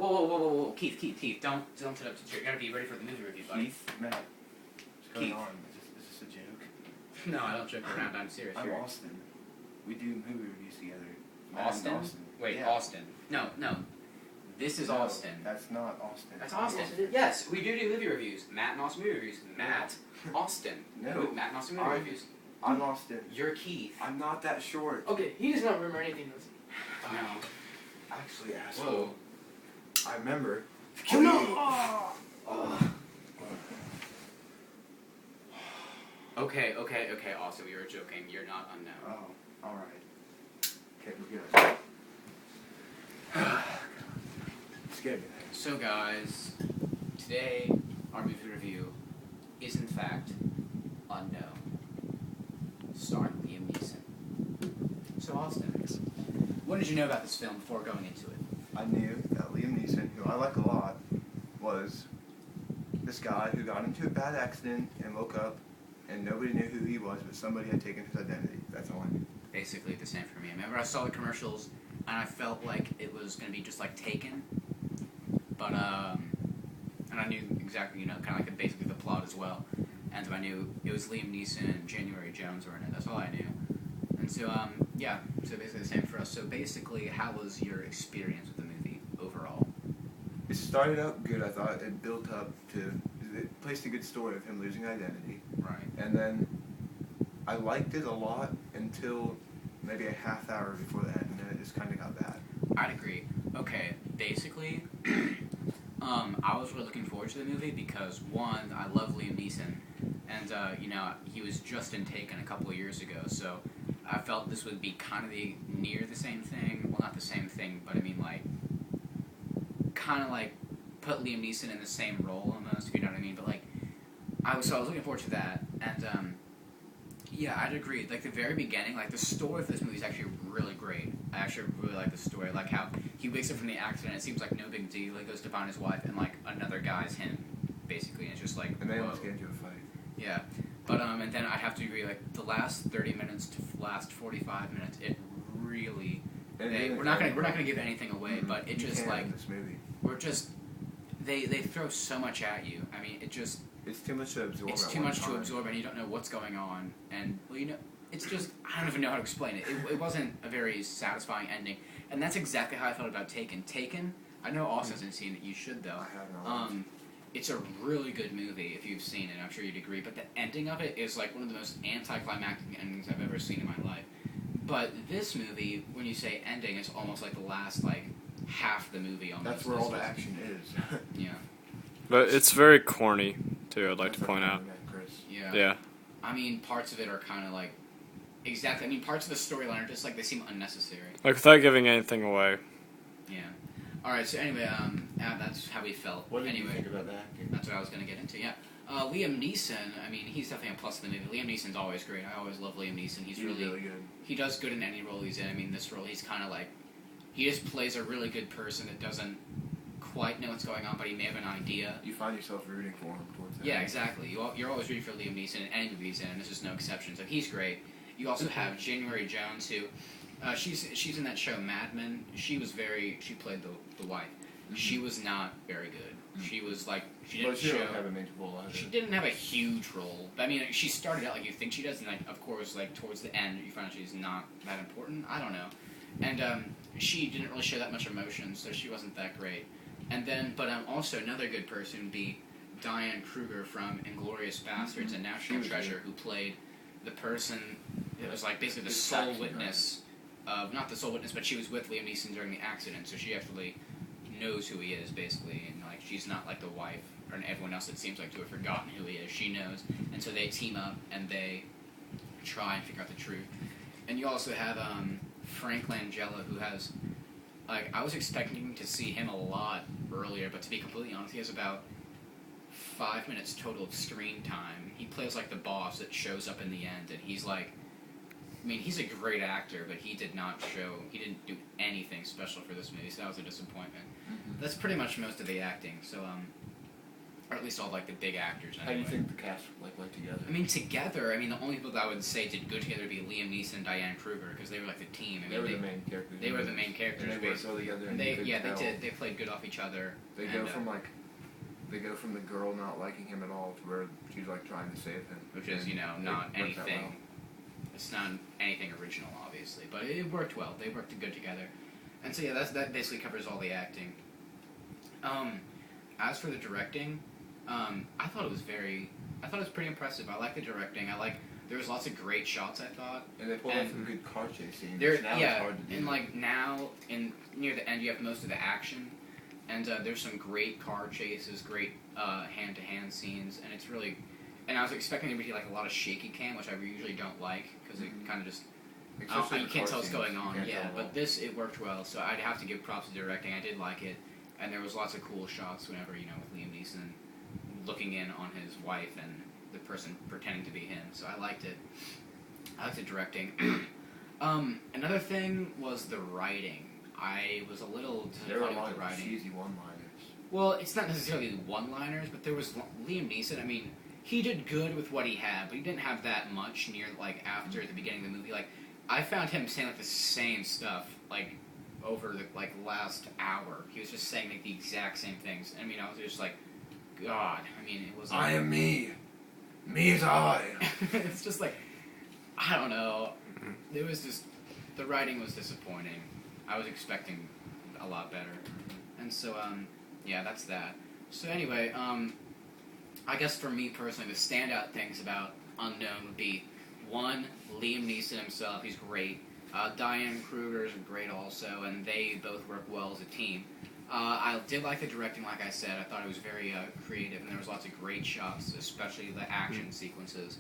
Whoa, Keith, don't sit up. You gotta be ready for the movie review, buddy. Keith, Matt, what's going on? Is this a joke? No, I don't joke around. I'm serious. I'm Austin. We do movie reviews together. Austin? Wait, yeah. Austin. No. This is Austin. That's not Austin. That's Austin. Yes, we do movie reviews. Matt and Austin movie reviews. Matt, Austin. No. Matt and Austin movie reviews. I'm Austin. You're Keith. I'm not that short. Okay, he does not remember anything, does he? No. Actually, asshole. Whoa. I remember. Oh no! Okay, Austin, we were joking. You're not unknown. Oh, alright. Okay, we're good. Scared me. So guys, today our movie review is in fact Unknown, starring Liam Neeson. So Austin, what did you know about this film before going into it? I knew that Liam Neeson, who I like a lot, was this guy who got into a bad accident and woke up and nobody knew who he was, but somebody had taken his identity. That's all I knew. Basically the same for me. I remember I saw the commercials and I felt like it was going to be just like Taken, but and I knew exactly, kind of like basically the plot as well, and I knew it was Liam Neeson and January Jones were in it. That's all I knew. And so yeah, so basically the same for us. So basically, how was your experience with the movie overall? It started out good. I thought it built up to, it placed a good story of him losing identity. Right. And then I liked it a lot until maybe a half hour before the end, and then it just kind of got bad. I'd agree. Okay, basically, I was really looking forward to the movie because, one, I love Liam Neeson, and, he was just in Taken a couple of years ago, so I felt this would be kind of near the same thing. Well, not the same thing, but I mean, kind of put Liam Neeson in the same role almost, if you know what I mean, but I was looking forward to that, and, yeah, I'd agree. The very beginning, the story for this movie is actually really great. I actually really like the story. I like how he wakes up from the accident, it seems like no big deal. He goes to find his wife, and, another guy's him, basically. And it's just And they whoa. almost get into a fight. Yeah. But, and then I'd have to agree, the last 30 minutes to last 45 minutes, it really... we're not gonna give anything away, but it just, this movie. we're just... They throw so much at you. I mean, it just... It's too much to absorb. It's too much to absorb, and you don't know what's going on. And, it's just, I don't even know how to explain it. It wasn't a very satisfying ending. And that's exactly how I felt about Taken. Taken, I know Austin hasn't seen it. You should, though. I have not. It's a really good movie if you've seen it. I'm sure you'd agree. But the ending of it is, one of the most anticlimactic endings I've ever seen in my life. But this movie, when you say ending, it's almost like the last, half the movie almost. That's where all the action is. Yeah. But it's very corny, too, I'd like to point out. Chris. Yeah. I mean, parts of it are kind of exactly. I mean, parts of the storyline are just they seem unnecessary. Without giving anything away. Yeah. All right. So anyway, that's how we felt. What did you anyway, think about the acting? that's what I was going to get into. Yeah. Liam Neeson. I mean, he's definitely a plus in the movie. Liam Neeson's always great. I always love Liam Neeson. He's really good. He does good in any role he's in. I mean, this role, he's kind of he just plays a really good person that doesn't quite know what's going on, but he may have an idea. You find yourself rooting for him towards that. Yeah, exactly. You're always rooting for Liam Neeson in any movie he's in, and this is no exception. So he's great. You also have January Jones, who she's in that show Mad Men. She played the wife. Mm-hmm. She was not very good. Mm-hmm. She was she didn't have a major role either. She didn't have a huge role. I mean, she started out like you think she does, and of course, towards the end, you find out she's not that important. I don't know, and she didn't really show that much emotion, so she wasn't that great. And then, but also another good person would be Diane Kruger from Inglourious Bastards and National Treasure, who played the person that was basically the sole witness of, not the sole witness, but she was with Liam Neeson during the accident, so she actually knows who he is, basically, and she's not the wife or everyone else that seems to have forgotten who he is. She knows, and so they team up and they try and figure out the truth. And you also have Frank Langella, who has I was expecting to see him a lot earlier, but to be completely honest, he has about 5 minutes total of screen time. He plays the boss that shows up in the end, and he's he's a great actor, but he didn't do anything special for this movie, so that was a disappointment. Mm-hmm. That's pretty much most of the acting, so, or at least all like the big actors. How do you Anyway. think the cast went together? I mean, together. I mean, the only people that I would say did good together would be Liam Neeson and Diane Kruger because they were like the team. I mean, they were the main characters. they were the main characters. And they worked well together. And you could they tell. did. They played good off each other. They and, go from they go from the girl not liking him at all to where she's like trying to save him, which is And not it worked out anything. well. It's not anything original, obviously, but it worked well. They worked good together, and so yeah, that basically covers all the acting. As for the directing, I thought it was pretty impressive. I like the directing. There was lots of great shots. I thought. And they pulled off And some good car chase scenes. There, Now yeah, it's hard to do. and like now, near the end, you have most of the action, and there's some great car chases, great hand-to-hand scenes, and it's really. And I was expecting there to be like a lot of shaky cam, which I usually don't like because it kind of just. Especially You the can't car tell what's scenes, going on. you can't Yeah, tell but it worked well, so I'd have to give props to directing. I did like it, and there was lots of cool shots whenever with Liam Neeson looking in on his wife and the person pretending to be him. So I liked it. I liked the directing. Another thing was the writing. I was a little There were a disappointed lot with the of writing. cheesy one-liners. Well, it's not necessarily one-liners, but there was Liam Neeson. I mean, he did good with what he had, but he didn't have that much near after the beginning of the movie. I found him saying the same stuff over the last hour. He was just saying the exact same things. I mean, I was just like, God. I mean, it was. I am me. Me is I. It's just I don't know. It was just the writing was disappointing. I was expecting a lot better, and so yeah, that's that. So anyway, I guess for me personally, the standout things about Unknown would be one, Liam Neeson himself. He's great. Diane Kruger is great also, and they both work well as a team. I did like the directing, like I said. I thought it was very creative, and there was lots of great shots, especially the action sequences.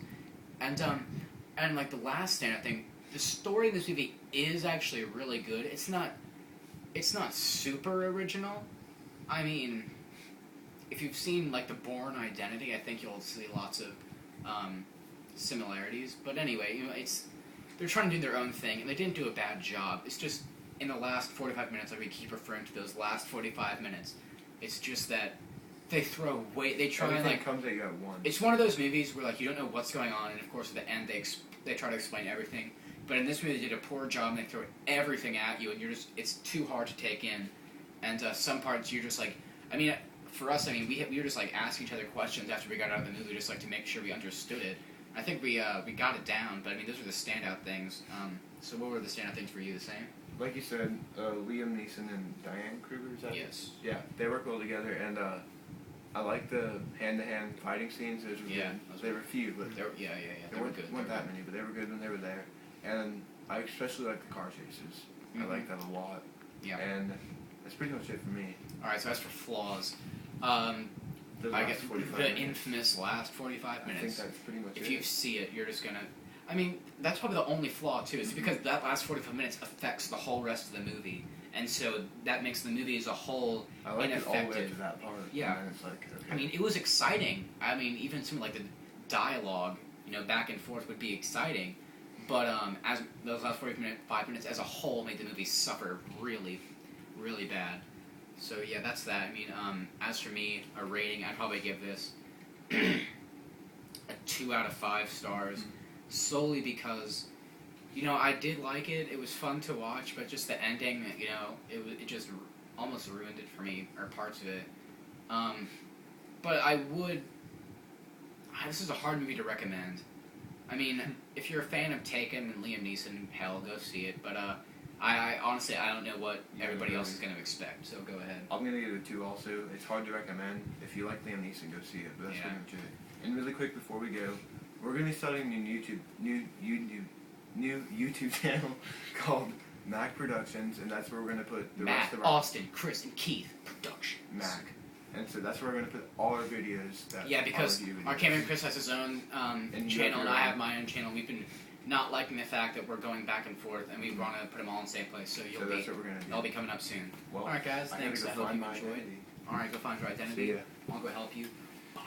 And the last standout thing, the story of this movie is actually really good. It's not super original. I mean, if you've seen The Bourne Identity, I think you'll see lots of similarities. But anyway, they're trying to do their own thing, and they didn't do a bad job. It's just in the last 45 minutes, we keep referring to those last 45 minutes. It's just that they try Everything comes at you at once. It's one of those movies where you don't know what's going on, and of course at the end they try to explain everything. But in this movie they did a poor job, and they throw everything at you, and it's too hard to take in. And some parts you're just I mean, for us, we were just asking each other questions after we got out of the movie, just to make sure we understood it. I think we got it down, but those are the standout things. So what were the standout things for you? The same? Like you said, Liam Neeson and Diane Kruger, is that? Yes. Yeah, they work well together, and I like the hand-to-hand fighting scenes. Those were Yeah, good. They were few, but They were good. weren't that many, but they were good when they were there. And I especially like the car chases. I like that a lot. Yeah. And that's pretty much it for me. All right. So as for flaws, The I last guess 45 the minutes. infamous last 45 I minutes. think that's pretty much If it. you see it, you're just gonna. That's probably the only flaw too. Is because that last 45 minutes affects the whole rest of the movie, and so that makes the movie as a whole I like it all the way ineffective. to that part. Yeah. And then it's okay. It was exciting. Even some the dialogue, back and forth would be exciting, but as those last 5 minutes as a whole made the movie suffer really, really bad. So yeah, that's that. As for me, a rating, I'd probably give this a 2 out of 5 stars, solely because, I did like it. It was fun to watch, but just the ending, it just almost ruined it for me, or parts of it. But this is a hard movie to recommend. If you're a fan of Taken and Liam Neeson, hell, go see it. But I honestly, I don't know what everybody else is going to expect. So go ahead. I'm gonna give it a 2 also. It's hard to recommend. If you like Liam Neeson, go see it. But that's Yeah. pretty much it. And really quick before we go, we're gonna be starting a new YouTube channel called Mac Productions, and that's where we're gonna put the Matt, rest of our Austin, Chris, and Keith Productions. Mac. And so that's where we're gonna put all our videos. That Yeah, because our review our videos. cameraman Chris has his own And you channel, have and your I own. have my own channel. We've been not liking the fact that we're going back and forth, and we want to put them all in the same place. So So that's what we're gonna do. they'll be coming up soon. Well, All right, guys. I Thanks. gotta I go hope find you my enjoyed. identity. All right, go find your identity. See ya. I'll go help you. Bye.